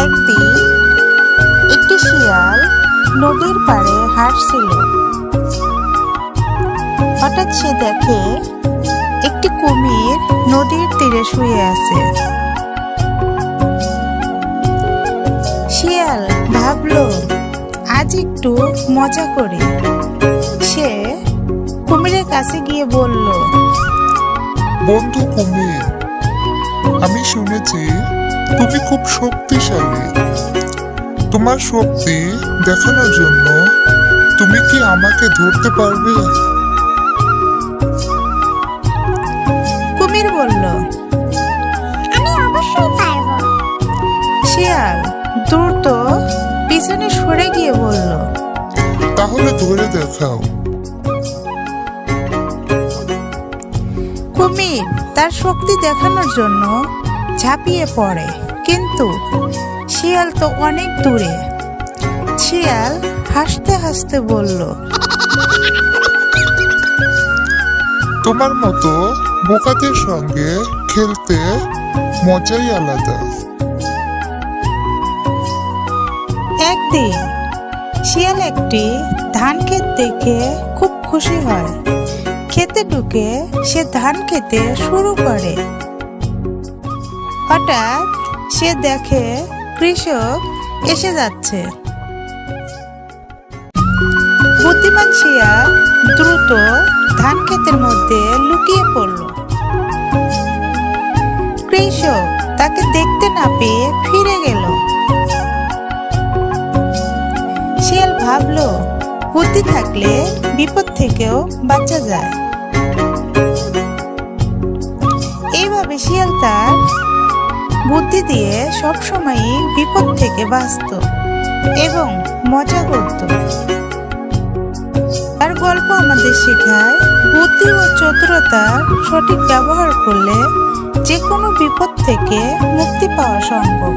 একদিন একটি শিয়াল নদীর পাড়ে হাঁটছিল। হঠাৎ সে দেখে একটি কুমির নদীর তীরে শুয়ে আছে। শিয়াল ভাবলো, আজ একটু মজা করি। সে কুমিরের কাছে গিয়ে বলল, বন্ধু কুমির, আমি শুনেছি তুমি খুব শক্তিশালী। তোমার শক্তি দেখানোর জন্য তুমি কি আমাকে ধরতে পারবে? কুমির বলল, আমি অবশ্যই পারবো। শিয়াল দ্রুত পিছনে সরে গিয়ে বলল, তাহলে ধরে দেখাও। কুমির তার শক্তি দেখানোর জন্য ঝাঁপিয়ে পড়ে, কিন্তু শিয়াল তো অনেক দূরে। শিয়াল হাসতে হাসতে বলল, তোমার মতো বোকাদের সঙ্গে খেলতে মজাই আলাদা। একদিন শিয়াল একটি ধান ক্ষেত দেখে খুব খুশি হয়। খেতে ঢুকে সে ধান খেতে শুরু করে। হঠাৎ সে দেখে কৃষক এসে যাচ্ছে। বুদ্ধিমান শিয়াল দ্রুত ধান ক্ষেতের মধ্যে লুকিয়ে পড়ল। কৃষক তাকে দেখতে না পেয়ে ফিরে গেল। শিয়াল ভাবলো, বুদ্ধি থাকলে বিপদ থেকেও বাঁচা যায়। এইভাবে শিয়াল তার বুদ্ধি দিয়ে সবসময়ই বিপদ থেকে বাঁচত এবং মজা করত। আর গল্প আমাদের শেখায়, বুদ্ধি ও চতুরতার সঠিক ব্যবহার করলে যে কোনো বিপদ থেকে মুক্তি পাওয়া সম্ভব।